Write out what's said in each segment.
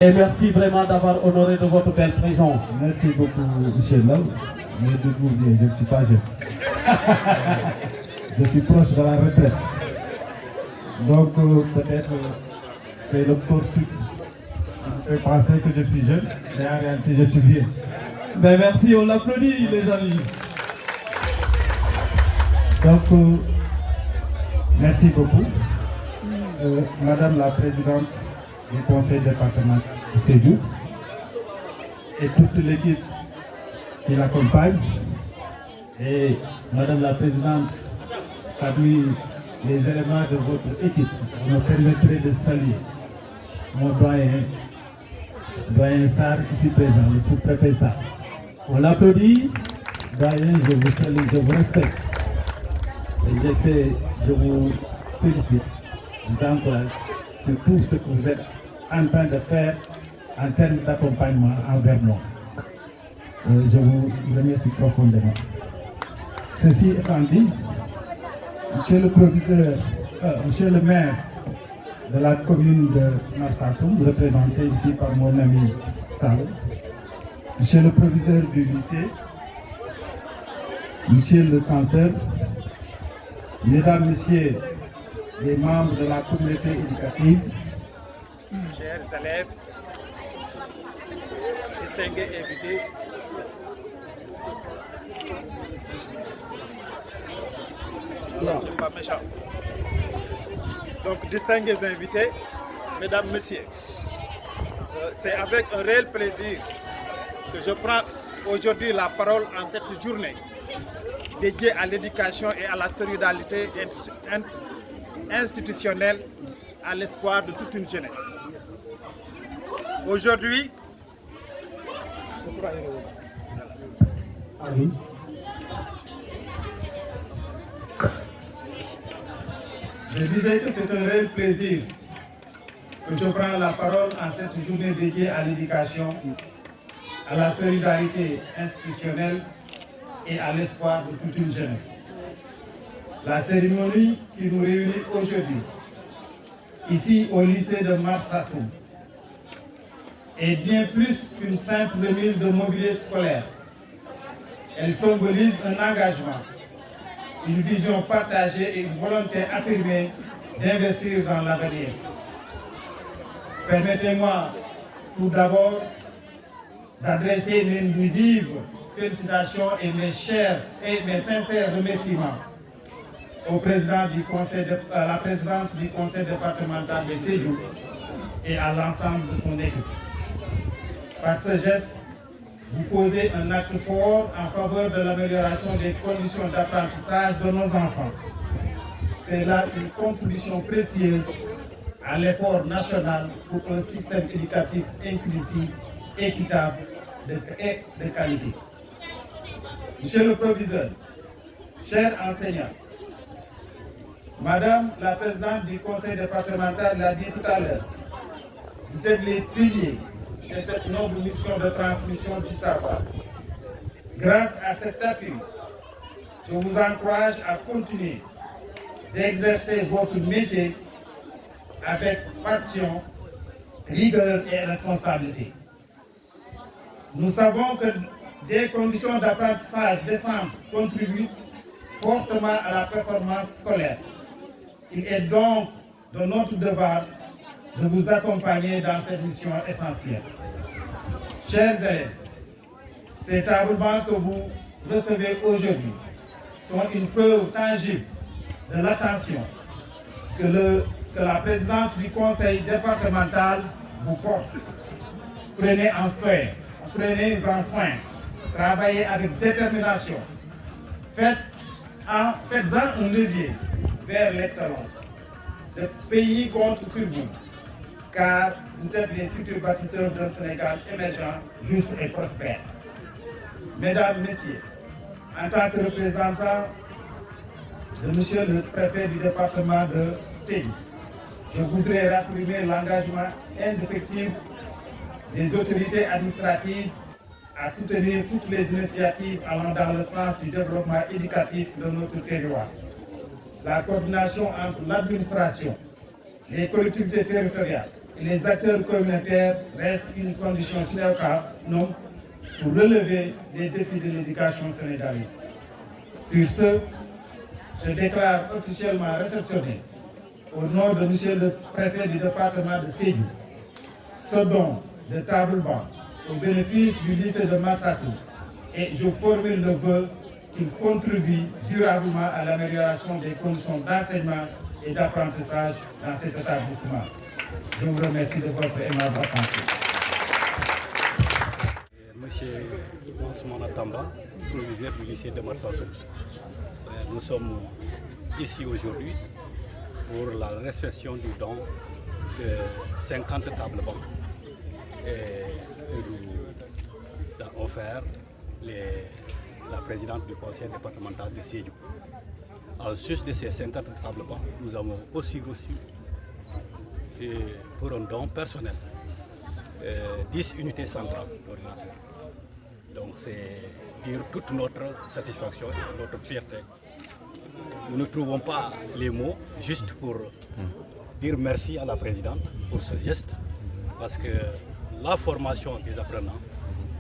Et merci vraiment d'avoir honoré de votre belle présence. Merci beaucoup, Michel Lam. Mais de vous bien, je ne suis pas jeune. Je suis proche de la retraite. Donc, peut-être, c'est le corpus qui me fait penser que je suis jeune, mais en réalité, je suis vieux. Ben merci, on l'applaudit, les amis. Donc, merci beaucoup. Madame la Présidente du Conseil départemental de Sédhiou et toute l'équipe qui l'accompagne. Et Madame la Présidente, parmi les éléments de votre équipe, vous me permettrez de saluer mon doyen Sarr, ici présent, le sous-préfet Sarr. On l'applaudit. Doyen, je vous salue, je vous respecte. Et je vous félicite, je vous encourage sur tout ce que vous êtes en train de faire en termes d'accompagnement envers moi. Je vous remercie profondément. Ceci étant dit, Monsieur le proviseur, Monsieur le maire de la commune de Marsassoum, représenté ici par mon ami Salo, Monsieur le proviseur du lycée, Monsieur le censeur, Mesdames, Messieurs les membres de la communauté éducative, chers élèves, distingués invités, non, c'est pas méchant. Donc, distingués invités, mesdames, messieurs, c'est avec un réel plaisir que je prends aujourd'hui la parole en cette journée dédiée à l'éducation et à la solidarité institutionnelle à l'espoir de toute une jeunesse. Aujourd'hui, je disais que c'est un réel plaisir que je prends la parole en cette journée dédiée à l'éducation, à la solidarité institutionnelle et à l'espoir de toute une jeunesse. La cérémonie qui nous réunit aujourd'hui, ici au lycée de Marsassoum, est bien plus qu'une simple remise de mobilier scolaire. Elle symbolise un engagement, une vision partagée et une volonté affirmée d'investir dans l'avenir. Permettez-moi tout d'abord d'adresser mes vives félicitations et mes chers et mes sincères remerciements au président du conseil à la présidente du conseil départemental de Sédhiou et à l'ensemble de son équipe. Par ce geste, vous posez un acte fort en faveur de l'amélioration des conditions d'apprentissage de nos enfants. C'est là une contribution précieuse à l'effort national pour un système éducatif inclusif, équitable et de qualité. Monsieur le proviseur, chers enseignants, Madame la présidente du conseil départemental l'a dit tout à l'heure, vous êtes les piliers de cette noble mission de transmission du savoir. Grâce à cet appui, je vous encourage à continuer d'exercer votre métier avec passion, rigueur et responsabilité. Nous savons que des conditions d'apprentissage décentes contribuent fortement à la performance scolaire. Il est donc de notre devoir de vous accompagner dans cette mission essentielle. Chers élèves, ces tablements que vous recevez aujourd'hui sont une preuve tangible de l'attention que la présidente du conseil départemental vous porte. Prenez-en soin, travaillez avec détermination, faites-en un levier vers l'excellence. Le pays compte sur vous, car vous êtes les futurs bâtisseurs d'un Sénégal émergent, juste et prospère. Mesdames, Messieurs, en tant que représentant de Monsieur le préfet du département de Sédhiou, je voudrais réaffirmer l'engagement indéfectible des autorités administratives à soutenir toutes les initiatives allant dans le sens du développement éducatif de notre territoire. La coordination entre l'administration, les collectivités territoriales et les acteurs communautaires restent une condition sine qua non pour relever les défis de l'éducation sénégalaise. Sur ce, je déclare officiellement réceptionné, au nom de Monsieur le Préfet du département de Sédhiou, ce don de table-banc au bénéfice du lycée de Massassoum, et je formule le vœu qu'il contribue durablement à l'amélioration des conditions d'enseignement et d'apprentissage dans cet établissement. Je vous remercie de votre aimable attention. Monsieur Ousmane Tamba, proviseur du lycée de Marsassoum. Nous sommes ici aujourd'hui pour la réception du don de 50 tables bancs. Et nous a offert la présidente du conseil départemental de Sédhiou. En sus de ces 50 tables bancs, nous avons aussi reçu pour un don personnel 10 unités centrales d'ordinateur. Donc c'est dire toute notre satisfaction et notre fierté. Nous ne trouvons pas les mots juste pour dire merci à la présidente pour ce geste, parce que la formation des apprenants,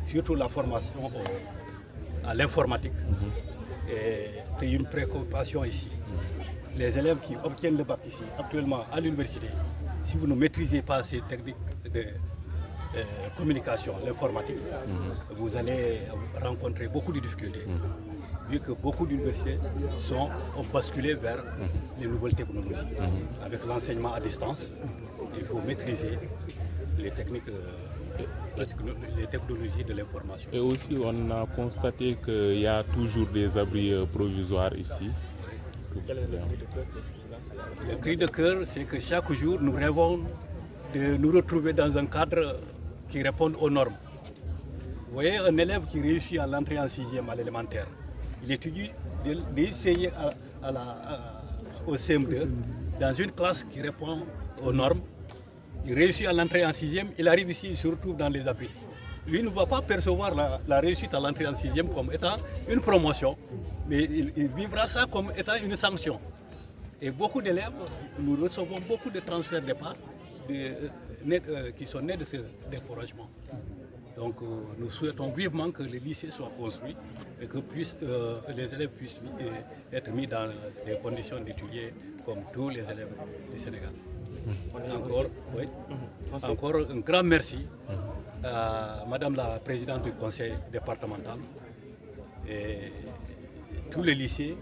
surtout la formation à l'informatique, est une préoccupation ici. Les élèves qui obtiennent le bac ici, actuellement à l'université, si vous ne maîtrisez pas ces techniques de communication, l'informatique, vous allez rencontrer beaucoup de difficultés, vu que beaucoup d'universités ont basculé vers les nouvelles technologies. Avec l'enseignement à distance, il faut maîtriser les techniques, les technologies de l'information. Et aussi, on a constaté qu'il y a toujours des abris provisoires ici. Le cri de cœur, c'est que chaque jour, nous rêvons de nous retrouver dans un cadre qui réponde aux normes. Vous voyez, un élève qui réussit à l'entrée en 6e à l'élémentaire, il étudie d'essayer au CM2 dans une classe qui répond aux normes. Il réussit à l'entrée en 6e, il arrive ici, il se retrouve dans les abris. Lui ne va pas percevoir la réussite à l'entrée en 6e comme étant une promotion, mais il vivra ça comme étant une sanction. Et beaucoup d'élèves, nous recevons beaucoup de transferts de départ qui sont nés de ce découragement. Donc nous souhaitons vivement que le lycée soit construit et que les élèves puissent être mis dans des conditions d'étudier comme tous les élèves du Sénégal. Encore un grand merci à Madame la Présidente du Conseil départemental et tous les lycées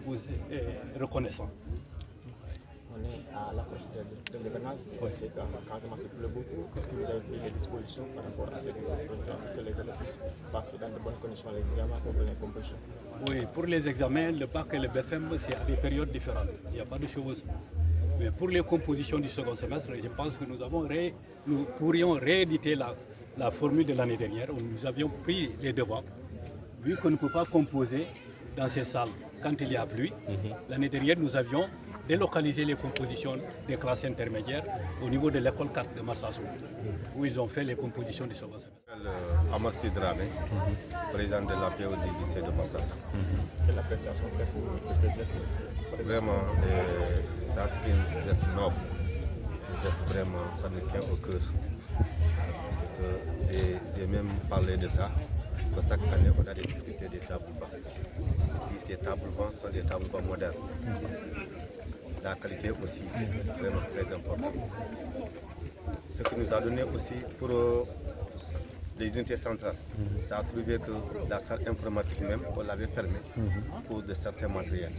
vous est reconnaissant. On est à l'approche de l'événement, on sait qu'en Casamance se pleut beaucoup. Est-ce que vous avez pris des dispositions par rapport à ces événements pour que les élèves puissent passer dans de bonnes conditions les examens ou les compétitions? Oui, pour les examens, le bac et le BFM, c'est à des périodes différentes. Il n'y a pas de choses. Mais pour les compositions du second semestre, je pense que nous pourrions rééditer la formule de l'année dernière où nous avions pris les devants. Vu qu'on ne peut pas composer dans ces salles quand il y a pluie, l'année dernière, nous avions délocalisé les compositions des classes intermédiaires au niveau de l'école 4 de Marsassoum, où ils ont fait les compositions du second semestre. Amassi Dramé, président de l'APO du lycée de Marsassoum. Quelle appréciation faites-vous de ces gestes? Vraiment, ça c'est un geste noble, un geste vraiment, ça me tient au cœur. Parce que j'ai même parlé de ça. Parce que chaque année, on a des difficultés des tables bancs. Et puis ces tables bancs sont des tables bancs modernes. La qualité aussi, vraiment très importante. Ce qui nous a donné aussi pour les unités centrales, ça a trouvé que la salle informatique même, on l'avait fermée pour de certains matériels.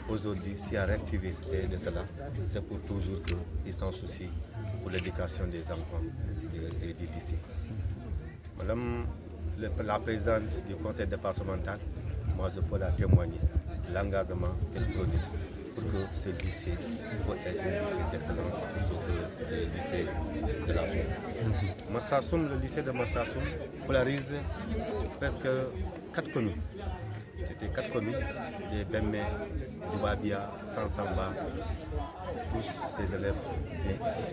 Aujourd'hui, s'il y a réactivité de cela, c'est pour toujours qu'ils s'en soucient pour l'éducation des enfants et des lycées. Madame la présidente du conseil départemental, moi je peux la témoigner, l'engagement qu'elle produit pour que ce lycée puisse être un lycée d'excellence pour les lycées de la zone. Marsassoum, le lycée de Marsassoum polarise presque 4 communes. C'était 4 communes, de Bemé, Doubabia, Sansamba, tous ces élèves viennent ici.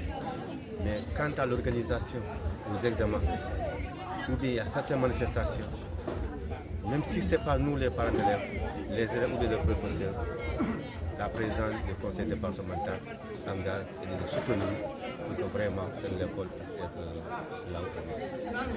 Mais quant à l'organisation, aux examens, ou bien il y a certaines manifestations, même si ce n'est pas nous les parents d'élèves, les élèves ou bien les professeurs, la présidente du conseil départemental engage et de nous soutenir pour que vraiment cette école puisse être là où elle est.